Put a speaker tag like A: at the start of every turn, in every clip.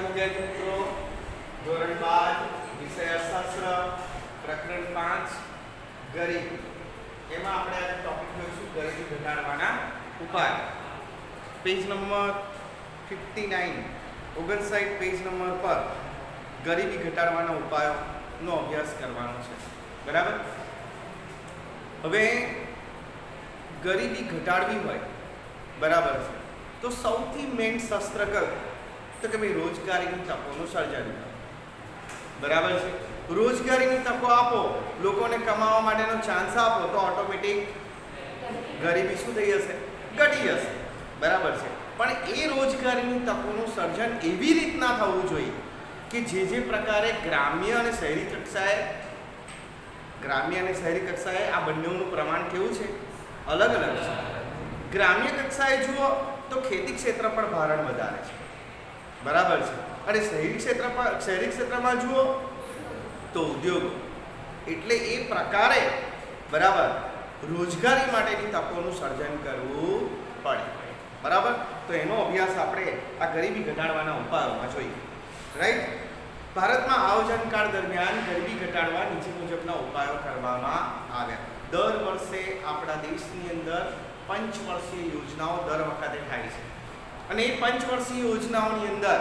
A: વિદ્યાર્થી મિત્રો, ધોરણ 12 વિષય અર્થશાસ્ત્ર પ્રકરણ 5 ગરીબી. એમાં આપણે આજે ટોપિક જોઈશું ગરીબી ઘટાડવાના ઉપાય. પેજ નંબર 59 59 પેજ નંબર પર ગરીબી ઘટાડવાના ઉપાયોનો અભ્યાસ કરવાનો છે. બરાબર. હવે ગરીબી ઘટાડવી હોય, બરાબર છે, તો સૌથી મેઇન શસ્ત્ર કયું? તો કે ભાઈ રોજગારીની તકોનું સર્જન. બરાબર છે. રોજગારીની તકો આપો, લોકોને કમાવા માટેનો ચાન્સ આપો, તો ઓટોમેટિક ગરીબી શું થઈ જશે? ઘટી જશે. બરાબર છે. પણ એ રોજગારીની તકોનું સર્જન એવી રીતના થવું જોઈએ કે જે પ્રકારે ગ્રામ્ય અને શહેરી કક્ષાએ આ બંનેનું પ્રમાણ કેવું છે? અલગ અલગ છે. ગ્રામ્ય કક્ષાએ જુઓ તો ખેતી ક્ષેત્ર પર ભારણ વધારે છે. બરાબર છે. અને શહેરી ક્ષેત્રમાં જુઓ તો ઉદ્યોગો. એટલે એ પ્રકારે બરાબર રોજગારી માટેની તકોનું સર્જન કરવું પડે. બરાબર. તો એનો અભ્યાસ આપણે આ ગરીબી ઘટાડવાના ઉપાયોમાં જોઈએ. રાઈટ. ભારતમાં આયોજન કાળ દરમિયાન ગરીબી ઘટાડવા નીચે મુજબના ઉપાયો કરવામાં આવ્યા. દર વર્ષે આપણા દેશની અંદર પંચવર્ષીય યોજનાઓ દર વખતે થાય છે. અને એ પંચવર્ષીય યોજનાઓની અંદર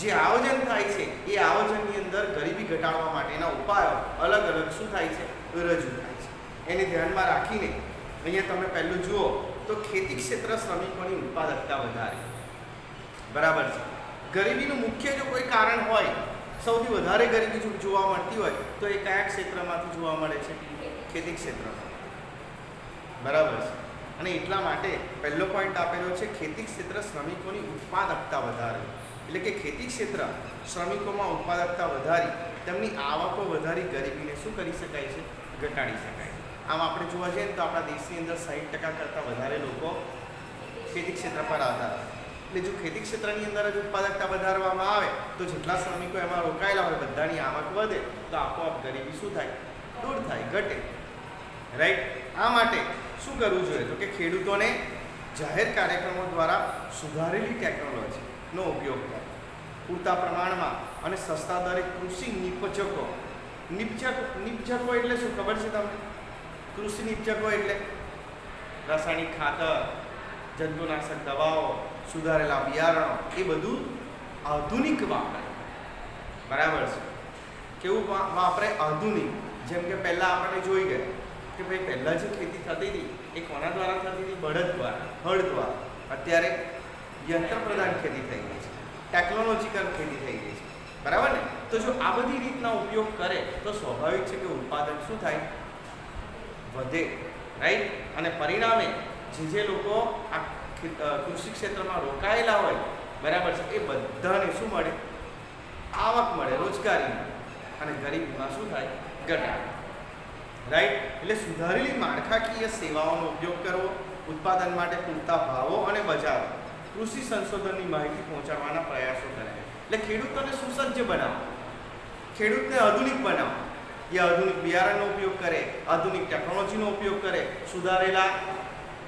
A: જે આયોજન થાય છે એ આયોજનની અંદર ગરીબી ઘટાડવા માટેના ઉપાયો અલગ અલગ શું થાય છે? રજૂ થાય છે. એને ધ્યાનમાં રાખીને અહીંયા તમે પહેલું જુઓ તો ખેતી ક્ષેત્ર શ્રમિકોની ઉત્પાદકતા વધારે. બરાબર છે. ગરીબીનું મુખ્ય જો કોઈ કારણ હોય, સૌથી વધારે ગરીબી જોવા મળતી હોય તો એ કયા ક્ષેત્રમાંથી જોવા મળે છે? ખેતી ક્ષેત્રમાં. બરાબર છે. અને એટલા માટે પહેલો પોઈન્ટ આપેલો છે ખેતી ક્ષેત્ર શ્રમિકોની ઉત્પાદકતા વધારે. એટલે કે ખેતી ક્ષેત્ર શ્રમિકોમાં ઉત્પાદકતા વધારી તેમની આવકો વધારી ગરીબીને શું કરી શકાય છે? ઘટાડી શકાય. આમ આપણે જોવા જઈએ તો આપણા દેશની અંદર 60% કરતાં વધારે લોકો ખેતી ક્ષેત્ર પર આધાર. એટલે જો ખેતી ક્ષેત્રની અંદર જ ઉત્પાદકતા વધારવામાં આવે તો જેટલા શ્રમિકો એમાં રોકાયેલા હોય બધાની આવક વધે તો આપોઆપ ગરીબી શું થાય? દૂર થાય, ઘટે. રાઈટ. આ માટે શું કરવું જોઈએ? તો કે ખેડૂતોને જાહેર કાર્યક્રમો દ્વારા સુધારેલી ટેકનોલોજીનો ઉપયોગ કરે, પૂરતા પ્રમાણમાં અને સસ્તા દરે કૃષિ નિપજકો એટલે શું ખબર છે તમને? કૃષિ નિપજકો એટલે રાસાયણિક ખાતર, જંતુનાશક દવાઓ, સુધારેલા બિયારણો, એ બધું આધુનિક વાપરે. બરાબર છે. કેવું વાપરે? આધુનિક. જેમ કે પહેલાં આપણે જોઈ ગયા કે ભાઈ પહેલાં જે ખેતી થતી હતી એ કોના દ્વારા થતી હતી? બળદ દ્વારા, હળ દ્વારા. અત્યારે યંત્ર પ્રધાન ખેતી થઈ ગઈ છે, ટેકનોલોજીકલ ખેતી થઈ ગઈ છે. બરાબર ને? તો જો આ બધી રીતના ઉપયોગ કરે તો સ્વાભાવિક છે કે ઉત્પાદન શું થાય? વધે. રાઈટ. અને પરિણામે જે લોકો આ કૃષિ ક્ષેત્રમાં રોકાયેલા હોય, બરાબર છે, એ બધાને શું મળે? આવક મળે, રોજગારી મળે. અને ગરીબીમાં શું થાય? ઘટાડો. રાઈટ. એટલે સુધારેલી માળખાકીય સેવાઓનો ઉપયોગ કરવો, ઉત્પાદન માટે પૂરતા ભાવો અને બજારો, કૃષિ સંશોધનની માહિતી પહોંચાડવાના પ્રયાસો કરે. એટલે ખેડૂતોને સુસજ્જ બનાવો, ખેડૂતને આધુનિક બનાવો. એ આધુનિક બિયારણનો ઉપયોગ કરે, આધુનિક ટેકનોલોજીનો ઉપયોગ કરે, સુધારેલા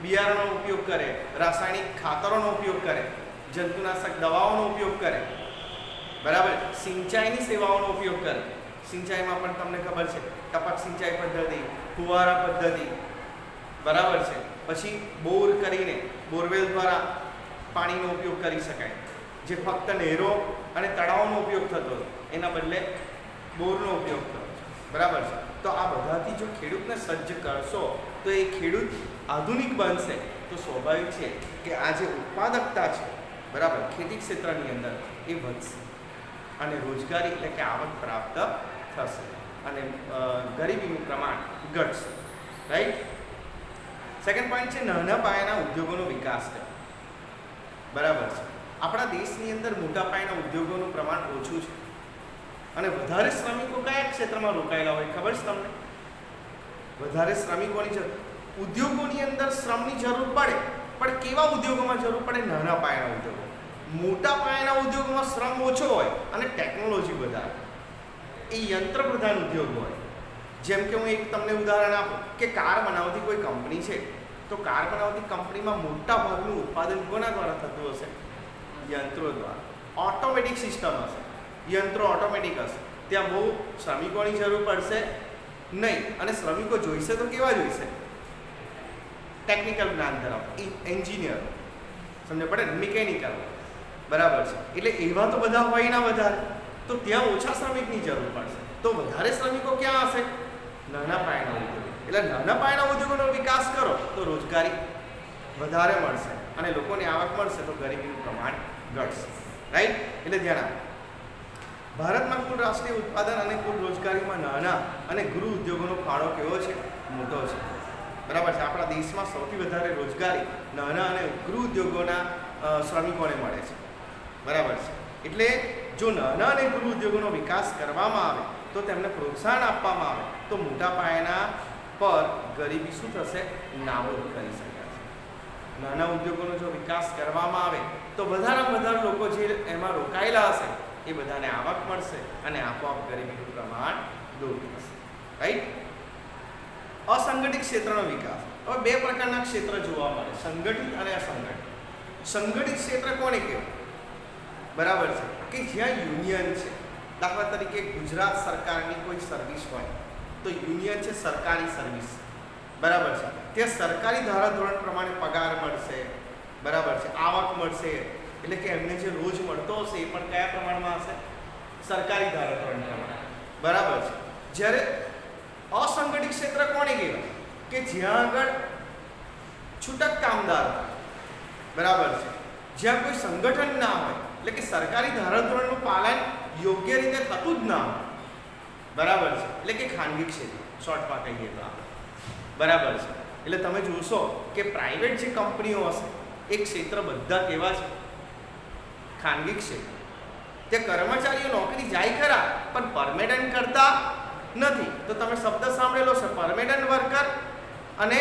A: બિયારણનો ઉપયોગ કરે, રાસાયણિક ખાતરોનો ઉપયોગ કરે, જંતુનાશક દવાઓનો ઉપયોગ કરે. બરાબર. સિંચાઈની સેવાઓનો ઉપયોગ કરે. સિંચાઈમાં પણ તમને ખબર છે ટપક સિંચાઈ પદ્ધતિ, ફુવારા પદ્ધતિ. બરાબર છે. પછી બોર કરીને બોરવેલ દ્વારા પાણીનો ઉપયોગ કરી શકાય. જે ફક્ત નહેરો અને તળાવોનો ઉપયોગ થતો હતો એના બદલે બોરનો ઉપયોગ થતો. બરાબર છે. તો આ બધાથી જો ખેડૂતને સજ્જ કરશો તો એ ખેડૂત આધુનિક બનશે. તો સ્વાભાવિક છે કે આ જે ઉત્પાદકતા છે, બરાબર, ખેતી ક્ષેત્રની અંદર એ વધશે અને રોજગારી એટલે કે આવક પ્રાપ્ત થશે અને ગરીબીનું પ્રમાણ ઘટશે. રાઈટ. સેકન્ડ પોઈન્ટ છે નાના પાયાના ઉદ્યોગોનો વિકાસ કરવો. બરાબર છે. આપણા દેશની અંદર મોટા પાયાના ઉદ્યોગોનું પ્રમાણ ઓછું છે અને વધારે શ્રમિકો કયા ક્ષેત્રમાં રોકાયેલા હોય ખબર છે તમને? વધારે શ્રમિકોની જરૂર. ઉદ્યોગોની અંદર શ્રમની જરૂર પડે, પણ કેવા ઉદ્યોગોમાં જરૂર પડે? નાના પાયાના ઉદ્યોગો. મોટા પાયાના ઉદ્યોગોમાં શ્રમ ઓછો હોય અને ટેકનોલોજી વધારે. એ યંત્ર પ્રધાન ઉદ્યોગ હોય. જેમ કે હું એક તમને ઉદાહરણ આપું કે કાર બનાવતી કોઈ કંપની છે, તો કાર બનાવતી કંપનીમાં મોટા ભાગનું ઉત્પાદન કોના દ્વારા થતું હશે? યંત્રો દ્વારા. ઓટોમેટિક સિસ્ટમ હશે, યંત્રો ઓટોમેટિક હશે, ત્યાં બહુ શ્રમિકોની જરૂર પડશે નહીં. અને શ્રમિકો જોઈશે તો કેવા જોઈશે? ટેકનિકલ જ્ઞાન ધરાવતા એન્જિનિયર, સમજ પડે ને, મિકેનિકલ, બરાબર છે. એટલે એવા તો બધા હોય ના વધારે, તો ત્યાં ઓછા શ્રમિકની જરૂર પડશે. તો વધારે શ્રમિકો ક્યાં હશે? નાના પાયાના ઉદ્યોગો. એટલે નાના પાયાના ઉદ્યોગોનો વિકાસ કરો તો રોજગારી વધારે મળશે અને લોકોને આવક મળશે તો ગરીબીનું પ્રમાણ ઘટશે. રાઈટ? એટલે ધ્યાન આપો. ભારતમાં કુલ રાષ્ટ્રીય ઉત્પાદન અને કુલ રોજગારીમાં નાના અને ગૃહ ઉદ્યોગોનો ફાળો કેવો છે? મોટો છે. બરાબર છે. આપણા દેશમાં સૌથી વધારે રોજગારી નાના અને ગૃહ ઉદ્યોગોના શ્રમિકોને મળે છે. બરાબર છે. એટલે જો નાના અને ગૃહ ઉદ્યોગોનો વિકાસ કરવામાં આવે તો તેમને પ્રોત્સાહન આપવામાં આવે તો મોટા પાયાના પર ગરીબી શું થશે? નાબૂદ કરી શકાશે. નાના ઉદ્યોગોનો જો વિકાસ કરવામાં આવે તો વધારેમાં વધારે લોકો જે એમાં રોકાયેલા હશે એ બધાને આવક મળશે અને આપોઆપ ગરીબીનું પ્રમાણ દૂર થશે. રાઈટ? અસંગઠિત ક્ષેત્રનો વિકાસ. હવે બે પ્રકારના ક્ષેત્ર જોવા મળે, સંગઠિત અને અસંગઠિત. સંગઠિત ક્ષેત્ર કોને કહેવાય? બરાબર છે, કે જ્યાં યુનિયન છે. દાખલા તરીકે ગુજરાત સરકારની કોઈ સર્વિસ હોય તો યુનિયન છે, સરકારી સર્વિસ, બરાબર છે. ત્યાં સરકારી ધારાધોરણ પ્રમાણે પગાર મળશે, બરાબર છે, આવક મળશે. એટલે કે એમને જે રોજ મળતો હશે એ પણ કયા પ્રમાણમાં હશે? સરકારી ધારાધોરણ પ્રમાણે, બરાબર છે. જ્યારે અસંગઠિત ક્ષેત્ર કોને કહેવાય? કે જ્યાં આગળ છૂટક કામદાર, બરાબર છે, જ્યાં કોઈ સંગઠન ના હોય, એટલે કે સરકારી ધારાધોરણનું પાલન યોગ્ય રીતે થતું જ ના હોય, બરાબર છે. એટલે કે ખાનગી ક્ષેત્ર, શોર્ટમાં કહીએ તો આપણે, બરાબર છે. એટલે તમે જોશો કે પ્રાઇવેટ જે કંપનીઓ હશે એ ક્ષેત્ર બધા કેવા છે? ખાનગી ક્ષેત્ર. તે કર્મચારીઓ નોકરી જાય ખરા પણ પરમેનન્ટ કરતા નથી. તો તમે શબ્દ સાંભળેલો છે, પરમેનન્ટ વર્કર અને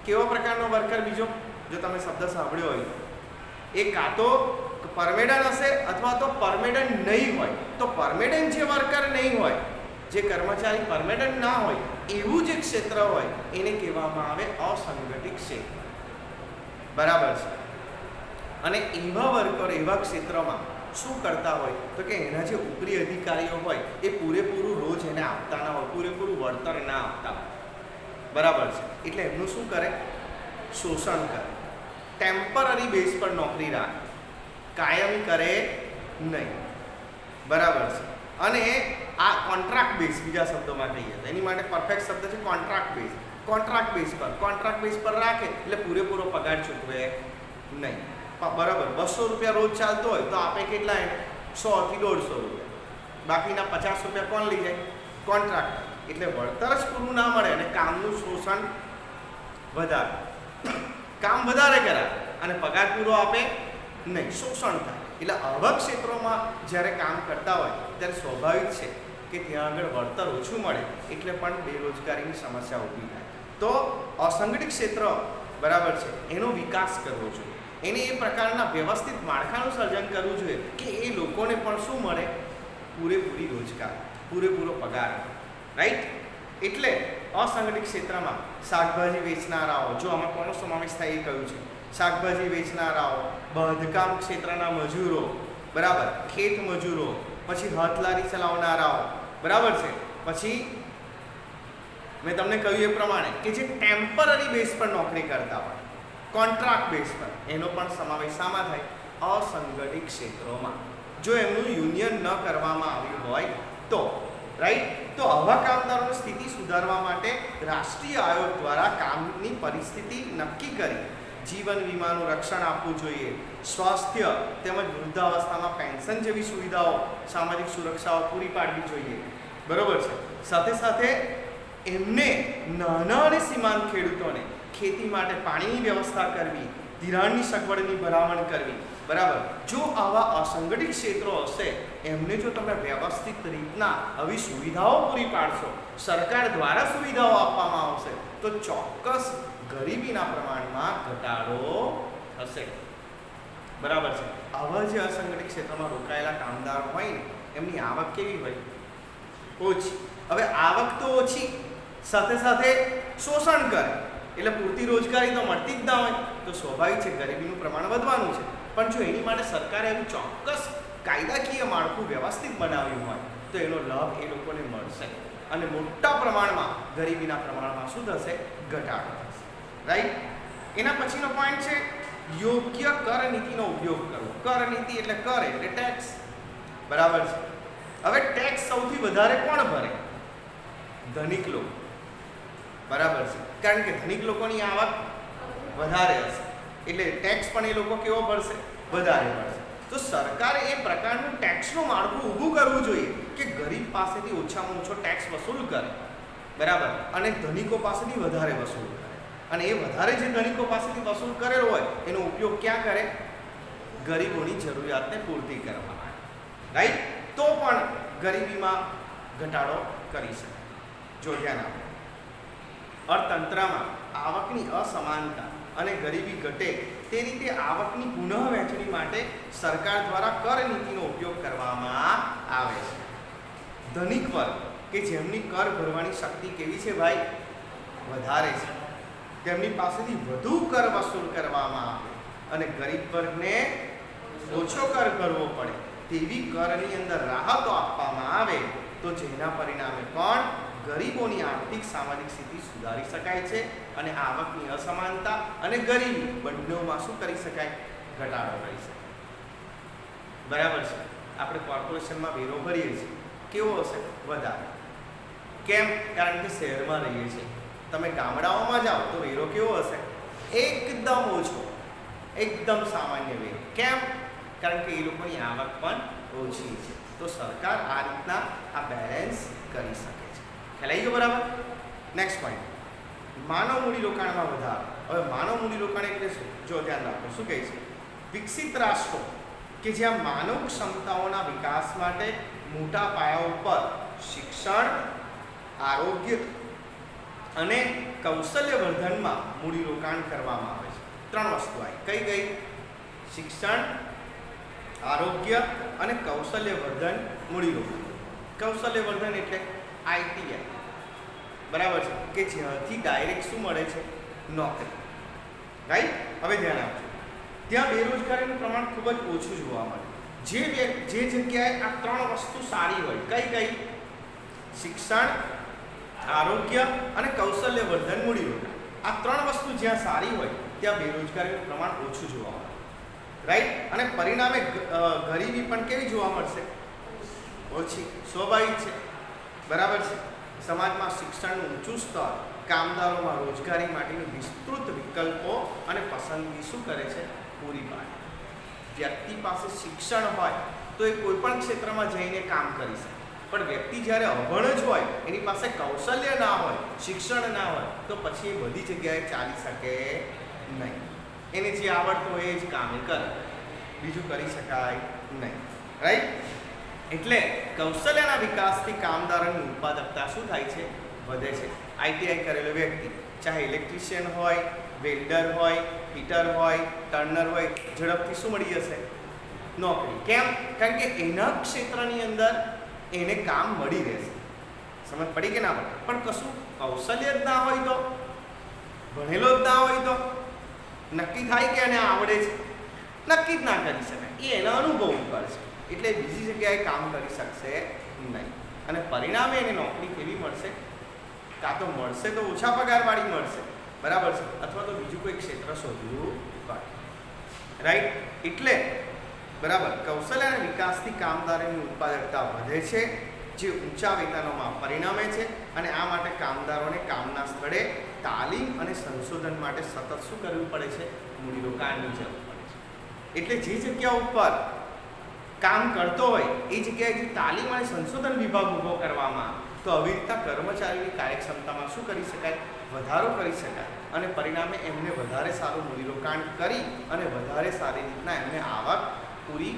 A: કેવો પ્રકારનો વર્કર બીજો? જો તમે શબ્દ સાંભળ્યો હોય એ કાં તો પરમેનન્ટ હશે અથવા તો પરમેનન્ટ નહીં હોય. તો પરમેનન્ટ જે વર્કર નહીં હોય, જે કર્મચારી પરમેનન્ટ ના હોય એવું જે ક્ષેત્ર હોય એને કહેવામાં આવે અસંગઠિત ક્ષેત્ર, બરાબર છે. અને એવા વર્કર એવા ક્ષેત્રમાં શું કરતા હોય તો કે એના જે ઉપરી અધિકારીઓ હોય એ પૂરેપૂરું રોજ એને આપતા ના હોય, પૂરેપૂરું વળતર ના આપતા હોય, બરાબર છે. એટલે એમનું શું કરે? શોષણ કરે. ટેમ્પરરી બેઝ પર નોકરી રાખે, કાયમી કરે નહીં, બરાબર છે. અને આ કોન્ટ્રાક્ટ બેઝ, બીજા શબ્દોમાં કહીએ તો એની માટે પરફેક્ટ શબ્દ છે કોન્ટ્રાક્ટ બેઝ. કોન્ટ્રાક્ટ બેઝ પર રાખે એટલે પૂરેપૂરો પગાર ચૂકવે નહીં, બરાબર. 200 રૂપિયા રોજ ચાલતો હોય તો આપે કેટલા? 100 થી 150 રૂપિયા. બાકીના 50 રૂપિયા કોણ લઈ જાય? કોન્ટ્રાક્ટર. એટલે વળતર જ પૂરું ના મળે અને કામનું શોષણ વધારે, કામ વધારે કરાય અને પગાર પૂરો આપે નહીં, શોષણ થાય. એટલે આવા ક્ષેત્રોમાં જ્યારે કામ કરતા હોય ત્યારે સ્વાભાવિક છે કે ત્યાં આગળ વળતર ઓછું મળે એટલે પણ બેરોજગારીની સમસ્યા ઊભી થાય. તો અસંગઠિત ક્ષેત્ર, બરાબર છે, એનો વિકાસ કરવો જોઈએ. એને એ પ્રકારના વ્યવસ્થિત માળખાનું સર્જન કરવું જોઈએ કે એ લોકોને પણ શું મળે? પૂરેપૂરી રોજગાર, પૂરેપૂરો પગાર. રાઈટ? એટલે અસંગઠિત ક્ષેત્રમાં શાકભાજી વેચનારાઓ, જો આમાં કોનો સમાવેશ થાય એ કહ્યું છે. શાકભાજી વેચનારાઓ, બાંધકામ ક્ષેત્રના મજૂરો, બરાબર, ખેત મજૂરો, પછી હાથલારી ચલાવનારાઓ, બરાબર છે. પછી મેં તમને કહ્યું એ પ્રમાણે કે જે ટેમ્પરરી બેઝ પર નોકરી કરતા હોય, કોન્ટ્રાક્ટ બેઝ પર, એનો પણ સમાવેશ શામાં થાય? અસંગઠિત ક્ષેત્રોમાં. જો એમનું યુનિયન ન કરવામાં આવ્યું હોય તો, રાઈટ? તો આવા કામદારોની સ્થિતિ સુધારવા માટે રાષ્ટ્રીય આયોગ દ્વારા કામની પરિસ્થિતિ નક્કી કરી જીવન વીમાનું રક્ષણ આપવું જોઈએ. સ્વાસ્થ્ય તેમજ વૃદ્ધાવસ્થામાં પેન્શન જેવી સુવિધાઓ, સામાજિક સુરક્ષાઓ પૂરી પાડવી જોઈએ, બરાબર છે. સાથે સાથે એમને નાના અને સીમાંત ખેડૂતોને ખેતી માટે પાણીની વ્યવસ્થા કરવી, ધિરાણની સગવડની ભલામણ કરવી, બરાબર. જો આવા અસંગઠિત ક્ષેત્રો હશે એમને જો તમે વ્યવસ્થિત રીતના આવી સુવિધાઓ પૂરી પાડશો, સરકાર દ્વારા સુવિધાઓ આપવામાં આવશે તો ચોક્કસ ગરીબીના પ્રમાણમાં ઘટાડો થશે, બરાબર છે. આવા જે અસંગઠિત ક્ષેત્રમાં રોકાયેલા કામદારો હોય ને એમની આવક કેવી હોય? ઓછી. હવે આવક તો ઓછી, સાથે સાથે શોષણ કરે. એટલે પૂરતી રોજગારી તો મળતી જ ના હોય તો સ્વાભાવિક છે ગરીબીનું પ્રમાણ વધવાનું છે. પણ જો એની માટે સરકારે એવું ચોક્કસ કાયદાકીય માળખું વ્યવસ્થિત બનાવ્યું હોય તો એનો લાભ એ લોકોને મળશે અને મોટા પ્રમાણમાં ગરીબીના પ્રમાણમાં શું થશે? ઘટાડો થશે. રાઈટ. એના પછીનો પોઈન્ટ છે યોગ્ય કર નીતિનો ઉપયોગ કરવો. કર નીતિ એટલે કર એટલે ટેક્સ. બરાબર છે. હવે ટેક્સ સૌથી વધારે કોણ ભરે? ધનિક લોકો. બરાબર છે. કારણ કે ધનિક લોકોની આવક વધારે હશે એટલે ટેક્સ પણ એ લોકો કેવો ભરશે? વધારે ભરશે. તો સરકારે એ પ્રકારનું ટેક્સનું માળખું ઊભું કરવું જોઈએ કે ગરીબ પાસેથી ઓછામાં ઓછો ટેક્સ વસૂલ કરે. બરાબર. અને ધનિકો પાસેથી વધારે વસૂલ કરે. અને એ વધારે જે ધનિકો પાસેથી વસૂલ કરેલો હોય એનો ઉપયોગ ક્યાં કરે? ગરીબોની જરૂરિયાતને પૂર્તિ કરવા. રાઈટ. તો પણ ગરીબીમાં ઘટાડો કરી શકે. જો ધ્યાન આપો, અર્થતંત્રમાં આવકની અસમાનતા અને ગરીબી ઘટે તે રીતે આવકની પુનઃ વહેંચણી માટે સરકાર દ્વારા કર નીતિનો ઉપયોગ કરવામાં આવે છે. ધનિક વર્ગ કે જેમની કર ભરવાની શક્તિ કેવી છે ભાઈ? વધારે છે, તેમની પાસેથી વધુ કર વસૂલ કરવામાં આવે અને ગરીબ વર્ગને ઓછો કર ભરવો પડે તેવી કરની અંદર રાહતો આપવામાં આવે તો જેના પરિણામે પણ ગરીબોની આર્થિક સામાજિક સ્થિતિ સુધારી શકાય છે અને આવકની અસમાનતા અને ગરીબી બંનેમાં શું કરી શકાય? ઘટાડો કરી શકાય. બરાબર છે. આપણે કોર્પોરેશનમાં વેરો ભરીએ છીએ, કેવો હશે? વધારે. કેમ? કારણ કે શહેરમાં રહીએ છીએ. તમે ગામડાઓમાં જાઓ તો વેરો કેવો હશે? એકદમ ઓછો, એકદમ સામાન્ય વેરો. કેમ? કારણ કે એ લોકોની આવક પણ ઓછી છે. તો સરકાર આ રીતના આ બેલેન્સ કરી શકે છે. ખ્યાલ આવી ગયો? બરાબર. નેક્સ્ટ પોઈન્ટ, માનવ મૂડીરોકાણમાં વધારો. હવે માનવ મૂડીરોકાણ એટલે શું? જો ધ્યાન રાખો, શું કહે છે? વિકસિત રાષ્ટ્રો કે જ્યાં માનવ ક્ષમતાઓના વિકાસ માટે મોટા પાયા ઉપર શિક્ષણ, આરોગ્ય અને કૌશલ્યવર્ધનમાં મૂડીરોકાણ કરવામાં આવે છે. ત્રણ વસ્તુ આવી. કઈ કઈ? શિક્ષણ, આરોગ્ય અને કૌશલ્યવર્ધન મૂડીરોકાણ. કૌશલ્યવર્ધન એટલે આઈટીઆઈ. બરાબર છે. કે જ્યાંથી ડાયરેક્ટ શું મળે છે? નોકરી. રાઈટ. હવે ધ્યાન આપજો, ત્યાં બેરોજગારીનું પ્રમાણ ખૂબ જ ઓછું જોવા મળે. જે જગ્યાએ આ ત્રણ વસ્તુ સારી હોય, કઈ કઈ? શિક્ષણ, આરોગ્ય અને કૌશલ્યવર્ધન મૂડીરોકાણ. આ ત્રણ વસ્તુ જ્યાં સારી હોય ત્યાં બેરોજગારીનું પ્રમાણ ઓછું જોવા મળે. રાઈટ. અને પરિણામે ગરીબી પણ કેવી જોવા મળશે? ઓછી. સ્વાભાવિક છે. બરાબર છે. સમાજમાં શિક્ષણનું ઊંચું સ્તર કામદારોમાં રોજગારી માટેની વિસ્તૃત વિકલ્પો અને પસંદગી શું કરે છે? પૂરી પાડે. વ્યક્તિ પાસે શિક્ષણ હોય તો એ કોઈ પણ ક્ષેત્રમાં જઈને કામ કરી શકે. પણ વ્યક્તિ જ્યારે અભણ જ હોય, એની પાસે કૌશલ્ય ના હોય, શિક્ષણ ના હોય, તો પછી એ બધી જગ્યાએ ચાલી શકે નહીં. એને જે આવડતું હોય એ જ કામ એ કરે, બીજું કરી શકાય નહીં. રાઈટ. એટલે કૌશલ્યના વિકાસથી કામદારોની ઉત્પાદકતા શું થાય છે? વધે છે. આઈટીઆઈ કરેલો વ્યક્તિ ચાહે ઇલેક્ટ્રિશિયન હોય, વેલ્ડર હોય, ફિટર હોય, ટર્નર હોય, ઝડપથી શું મળી જશે? નોકરી. કેમ? કારણ કે એના ક્ષેત્રની અંદર એને કામ મળી રહેશે. સમજ પડી કે ના પડે? પણ કશું કૌશલ્ય જ ના હોય તો, ભણેલો જ ના હોય તો નક્કી થાય કે એને આવડે છે? નક્કી જ ના કરી શકાય. એ એના અનુભવ ઉપર છે. એટલે બીજી જગ્યાએ કામ કરી શકશે નહીં અને પરિણામે એને નોકરી કેવી મળશે? કાં તો મળશે તો ઓછા પગારવાળી મળશે. બરાબર છે. અથવા તો બીજું કોઈ ક્ષેત્ર શોધવું પડે. રાઈટ. એટલે બરાબર, કૌશલ્યના વિકાસથી કામદારોની ઉત્પાદકતા વધે છે જે ઊંચા વેતનોમાં પરિણમે છે અને આ માટે કામદારોને કામના સ્થળે તાલીમ અને સંશોધન માટે સતત શું કરવું પડે છે? મૂડીરોકાણની જરૂર પડે છે. એટલે જે જગ્યા ઉપર કામ કરતો હોય એ જગ્યાએ જે તાલીમ અને સંશોધન વિભાગ ઊભો કરવામાં તો આવી રીતના કર્મચારીની કાર્યક્ષમતામાં શું કરી શકાય? વધારો કરી શકાય અને પરિણામે એમને વધારે સારું મૂડીરોકાણ કરી અને વધારે સારી રીતના એમને આવક પૂરી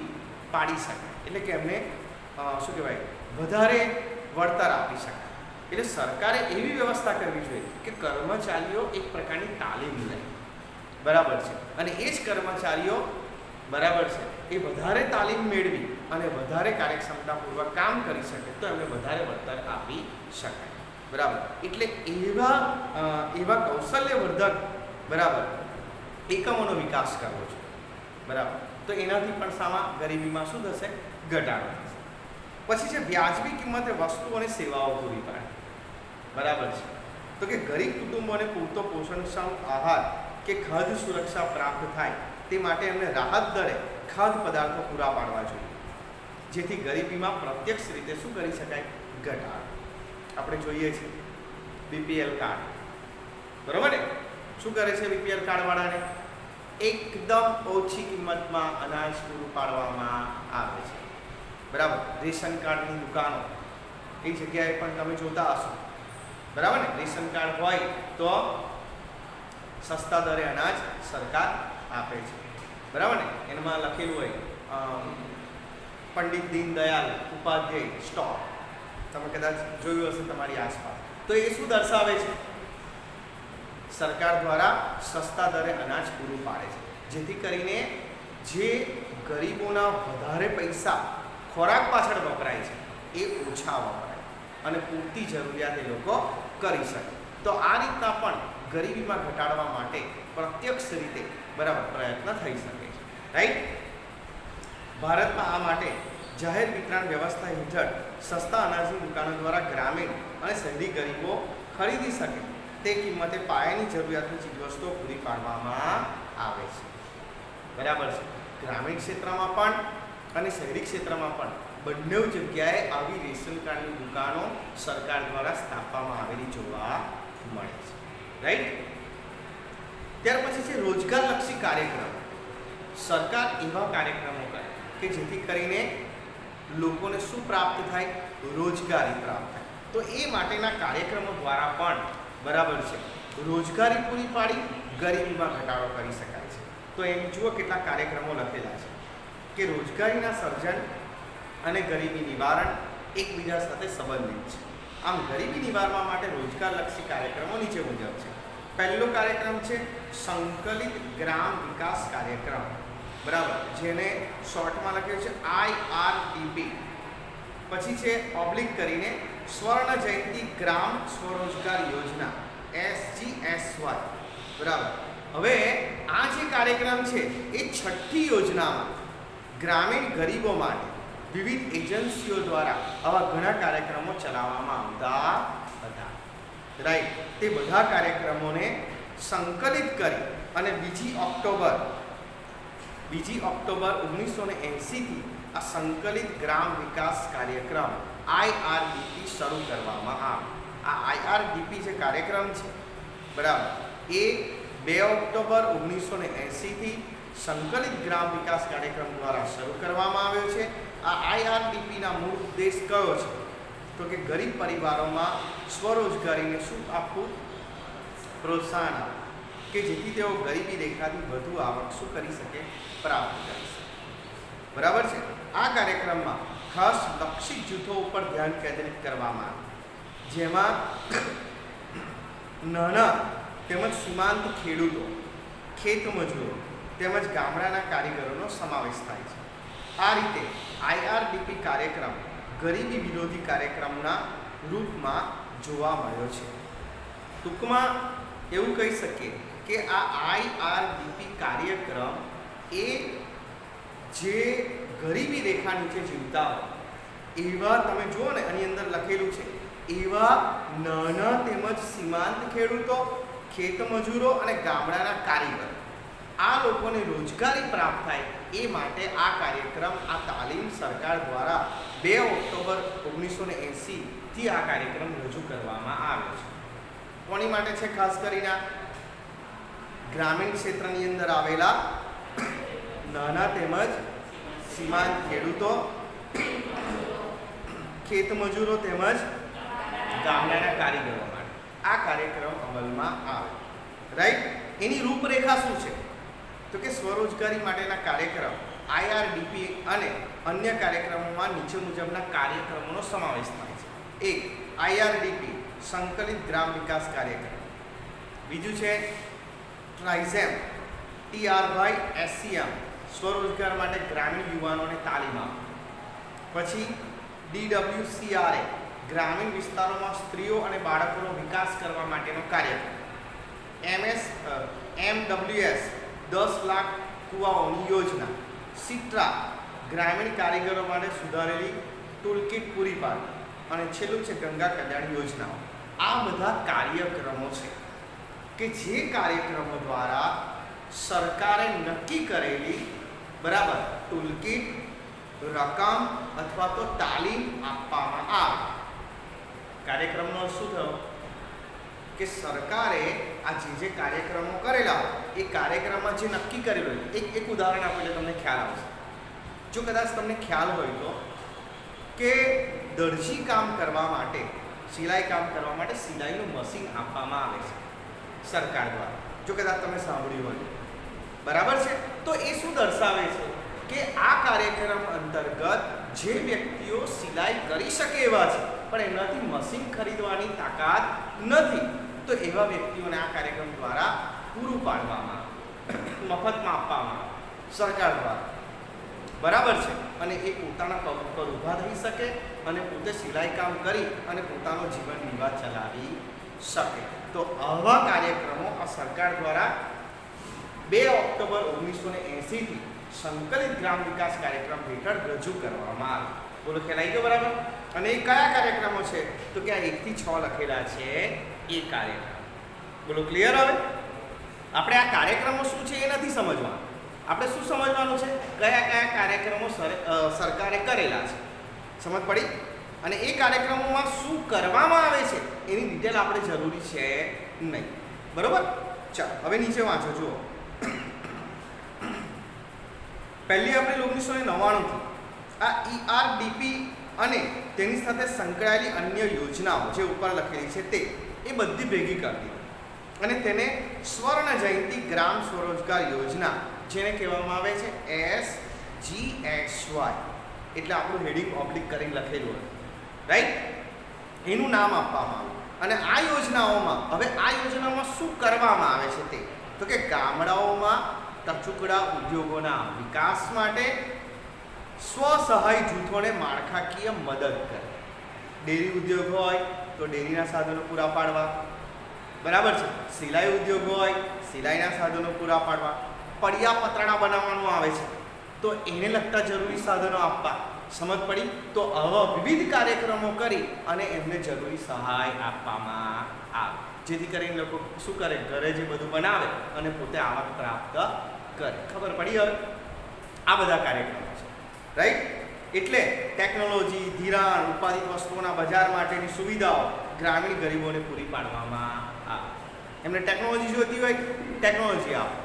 A: પાડી શકાય. એટલે કે એમને શું કહેવાય? વધારે વળતર આપી શકાય. એટલે સરકારે એવી વ્યવસ્થા કરવી જોઈએ કે કર્મચારીઓ એક પ્રકારની તાલીમ લે. બરાબર છે. અને એ જ કર્મચારીઓ બરાબર છે એ વધારે તાલીમ મેળવી અને વધારે કાર્યક્ષમતાપૂર્વક કામ કરી શકે તો એમને વધારે વળતર આપી શકાય. બરાબર. એટલે એવા કૌશલ્યવર્ધક બરાબર એકમોનો વિકાસ કરવો છે બરાબર. તો એનાથી પણ સામા ગરીબીમાં શું થશે? ઘટાડો થશે. પછી છે વ્યાજબી કિંમતે વસ્તુ અને સેવાઓ પૂરી પાડે બરાબર છે. તો કે ગરીબ કુટુંબોને પૂરતો પોષણક્ષમ આહાર કે ખાદ્ય સુરક્ષા પ્રાપ્ત થાય તે માટે એમને રાહત દરે ખાદ્ય પદાર્થો પૂરા પાડવા જોઈએ, જેથી ગરીબીમાં પ્રત્યક્ષ રીતે શું કરી શકાય? ઘટાડો. આપણે જોઈએ છીએ બીપીએલ કાર્ડ બરાબર ને, શું કરે છે બીપીએલ કાર્ડવાળાને? એકદમ ઓછી કિંમતમાં અનાજ પૂરું પાડવામાં આવે છે બરાબર. રેશન કાર્ડની દુકાનો એ જગ્યાએ પણ તમે જોતા હશો બરાબર ને. રેશન કાર્ડ હોય તો સસ્તા દરે અનાજ સરકાર આપે છે બરાબર ને. એમાં લખેલું હોય પંડિત દીનદયાલ ઉપાધ્યાય સ્ટોર, તમે કદાચ જોયું હશે તમારી આસપાસ. તો એ શું દર્શાવે છે? સરકાર દ્વારા સસ્તા દરે અનાજ પૂરું પાડે છે, જેથી કરીને જે ગરીબોના વધારે પૈસા ખોરાક પાછળ વપરાય છે એ ઓછા વપરાય અને પૂરતી જરૂરિયાત એ લોકો કરી શકે. તો આ રીતના પણ ગરીબીમાં ઘટાડવા માટે પ્રત્યક્ષ રીતે બરાબર પ્રયત્ન થઈ શકે છે. રાઈટ. ભારતમાં આ માટે જાહેર વિતરણ વ્યવસ્થા હેઠળ સસ્તા અનાજની દુકાનો દ્વારા ગ્રામીણ અને શહેરી ગરીબો ખરીદી શકે તે કિંમતે પાયાની જરૂરિયાતની ચીજવસ્તુઓ પૂરી પાડવામાં આવે છે બરાબર છે. ગ્રામીણ ક્ષેત્રમાં પણ અને શહેરી ક્ષેત્રમાં પણ બંને જગ્યાએ આવી રેશન કાર્ડની દુકાનો સરકાર દ્વારા સ્થાપવામાં આવેલી જોવા મળે છે. રાઈટ. ત્યાર પછી છે રોજગારલક્ષી કાર્યક્રમ. સરકાર એવા કાર્યક્રમો કરે કે જેથી કરીને લોકોને શું પ્રાપ્ત થાય? રોજગારી પ્રાપ્ત થાય. તો એ માટેના કાર્યક્રમો દ્વારા પણ બરાબર છે રોજગારી પૂરી પાડી ગરીબીમાં ઘટાડો કરી શકાય છે. તો એમ જુઓ કેટલા કાર્યક્રમો લખેલા છે કે રોજગારીના સર્જન અને ગરીબી નિવારણ એકબીજા સાથે સંબંધિત છે. આમ ગરીબી નિવારવા માટે રોજગારલક્ષી કાર્યક્રમો નીચે મુજબ છે. પહેલો કાર્યક્રમ છે સંકલિત ગ્રામ વિકાસ કાર્યક્રમ બરાબર, જેને શોર્ટમાં લખ્યું છે IRDP. પછી છે ઓબ્લિક કરીને સ્વર્ણ જયંતિ ગ્રામ સ્વરોજગાર યોજના SGSY બરાબર. હવે આ જે કાર્યક્રમ છે એ 6ઠ્ઠી યોજનામાં ગ્રામીણ ગરીબો માટે વિવિધ એજન્સીઓ દ્વારા આવા ઘણા કાર્યક્રમો ચલાવવામાં આવતા હતા. રાઈટ. તે બધા કાર્યક્રમોને સંકલિત કરી અને 2 ઓક્ટોબર 1980થી આ સંકલિત ગ્રામ વિકાસ કાર્યક્રમ IRDP શરૂ કરવામાં આવ્યો. આ IRDP જે કાર્યક્રમ છે બરાબર એ 2 ઓક્ટોબર 1980થી સંકલિત ગ્રામ વિકાસ કાર્યક્રમ દ્વારા શરૂ કરવામાં આવ્યો છે. આ IRDPના મૂળ ઉદ્દેશ કયો છે? તો કે ગરીબ પરિવારોમાં સ્વરોજગારીને શું આપવું? પ્રોત્સાહન આપવું, કે જેથી તેઓ ગરીબી રેખાથી વધુ આવક શું કરી શકે? પ્રાપ્ત કરી શકે બરાબર છે. આ કાર્યક્રમમાં ખાસ લક્ષિત જૂથો ઉપર ધ્યાન કેન્દ્રિત કરવામાં આવે, જેમાં નાના તેમજ સીમાંત ખેડૂતો, ખેત મજૂરો તેમજ ગામડાના કારીગરોનો સમાવેશ થાય છે. આ રીતે IRDP કાર્યક્રમ ગરીબી વિરોધી કાર્યક્રમના રૂપમાં જોવા મળ્યો છે. ટૂંકમાં એવું કહી શકીએ કે આ IRDP કાર્યક્રમ એ જે ગરીબી રેખા નીચે જીવતા હોય એવા, તમે જુઓ ને આની અંદર લખેલું છે, એવા નાના તેમજ સીમાંત ખેડૂતો, ખેત મજૂરો અને ગામડાના કારીગર, આ લોકોને રોજગારી પ્રાપ્ત થાય એ માટે આ કાર્યક્રમ, આ તાલીમ સરકાર દ્વારા 2 ઓક્ટોબર 1980થી આ કાર્યક્રમ રજૂ કરવામાં આવ્યો છે. કોની માટે છે? ખાસ કરીને ગ્રામીણ ક્ષેત્રની અંદર આવેલા નાના તેમજ સીમાંત ખેડૂતો, ખેત મજૂરો તેમજ ગામડાના કારીગરો માટે આ કાર્યક્રમ અમલમાં આવે. રાઈટ. એની રૂપરેખા શું છે? તો કે સ્વરોજગારી માટેના કાર્યક્રમ IRDP અને અન્ય કાર્યક્રમોમાં નીચે મુજબના કાર્યક્રમોનો સમાવેશ થાય છે. 1. IRDP સંકલિત ગ્રામ વિકાસ કાર્યક્રમ. બીજું છે ટ્રાઇઝેમ TRYSCM સ્વરોજગાર માટે ગ્રામીણ યુવાનોને તાલીમ આપે. પછી DWCRA ગ્રામીણ વિસ્તારોમાં સ્ત્રીઓ અને બાળકોનો વિકાસ કરવા માટેનો કાર્યક્રમ. MWS 10 લાખ કુવાઓની યોજના. સિટ્રા ગ્રામીણ કારીગરો માટે સુધારેલી ટૂલકીટ પૂરી પાડવી. અને છેલ્લું છે ગંગા કલ્યાણ યોજનાઓ. આ બધા કાર્યક્રમો છે કે જે કાર્યક્રમો દ્વારા સરકારે નક્કી કરેલી બરાબર ટૂલકીટ, રકમ અથવા તો તાલીમ આપવામાં આવે. કાર્યક્રમનો શું થયો કે સરકારે આ જે કાર્યક્રમો કરેલા હોય એ કાર્યક્રમમાં જે નક્કી કરેલું હોય એક ઉદાહરણ આપું એટલે તમને ખ્યાલ આવશે. જો કદાચ તમને ખ્યાલ હોય તો કે દરજી કામ કરવા માટે, સિલાઈ કામ કરવા માટે સિલાઈનું મશીન આપવામાં આવે છે સરકાર દ્વારા. જો કદાચ તમે સાંભળ્યું હોય બરાબર છે. તો એ શું દર્શાવે છે કે આ કાર્યક્રમ અંતર્ગત જે વ્યક્તિઓ સિલાઈ કરી શકે એવા છે પણ એમનાથી મશીન ખરીદવાની તાકાત નથી, તો એવા વ્યક્તિઓને આ કાર્યક્રમ દ્વારા પૂરું પાડવામાં, મફતમાં આપવામાં સરકાર દ્વારા. બરાબર છે. અને એ પોતાના પગ પર ઊભા થઈ શકે અને પોતે સિલાઈ કામ કરી અને પોતાનો જીવન નિર્વાહ ચલાવી શકે. તો આવા કાર્યક્રમો આ સરકાર દ્વારા 2 ઓક્ટોબર 1980 થી સંકલિત ગ્રામ વિકાસ કાર્યક્રમ હેઠળ રજૂ કરવામાં આવે. બોલો ખ્યાલ આવી ગયો બરાબર? અને એ કયા કાર્યક્રમો છે તો કે આ 1 થી 6 લખેલા છે એ કાર્યક્રમ. બોલો ક્લિયર? હવે આપણે આ કાર્યક્રમો શું છે એ નથી સમજવાનું. આપણે શું સમજવાનું છે? કયા કયા કાર્યક્રમો સરકારે કરેલા છે. સમજ પડી? અને એ કાર્યક્રમોમાં શું કરવામાં આવે છે એની ડિટેલ આપણે જરૂરી છે નહીં. બરોબર? ચાલો હવે નીચે વાંચો. જુઓ, પહેલી એપ્રિલ 1999 થી આ ERDP અને તેની સાથે સંકળાયેલી અન્ય યોજનાઓ જે ઉપર લખેલી છે તે એ બધી ભેગી કરવી અને તેને સ્વર્ણ જયંતિ ગ્રામ સ્વરોજગાર યોજના, જેને કહેવામાં આવે છે SGSY, એટલે આપણું હેડિંગ ઓબ્લિક કરીને લખેલું હોય, રાઈટ? એનું નામ આપવામાં આવ્યું. અને આ યોજનાઓમાં શું કરવામાં આવે છે તે તો કે ગામડાઓમાં ટચુકડા ઉદ્યોગોના વિકાસ માટે સ્વસહાય જૂથોને માળખાકીય મદદ કરે. ડેરી ઉદ્યોગ હોય તો ડેરીના સાધનો પૂરા પાડવા. બરાબર છે. સિલાઈ ઉદ્યોગ હોય, સિલાઈના સાધનો પૂરા પાડવા. પડિયા પતરાણા બનાવવાનું આવે છે તો એને લગતા જરૂરી સાધનો આપવા. સમજ પડી? તો આવા વિવિધ કાર્યક્રમો કરી અને એમને જરૂરી સહાય આપવામાં આવે, જેથી કરીને લોકો શું કરે, ઘરે જે બધું બનાવે અને પોતે આવક પ્રાપ્ત કરે. ખબર પડી? હવે આ બધા કાર્યક્રમો છે, રાઈટ? એટલે ટેકનોલોજી, ધિરાણ, ઉત્પાદિત વસ્તુઓના બજાર માટેની સુવિધાઓ ગ્રામીણ ગરીબોને પૂરી પાડવામાં આવે. એમને ટેકનોલોજી જોઈતી હોય ટેકનોલોજી આપો,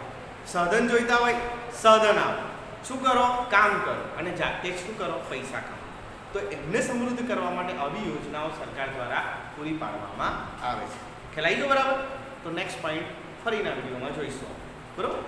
A: સાધન જોઈતા હોય સાધન આપો. શું કરો? કામ કરો અને જાતે શું કરો? પૈસા કમાવો. તો એમને સમૃદ્ધ કરવા માટે આવી યોજનાઓ સરકાર દ્વારા પૂરી પાડવામાં આવે છે. ખ્યાલ આવી ગયો બરાબર? તો નેક્સ્ટ પોઈન્ટ ફરીના વિડીયોમાં જોઈશું. બરાબર?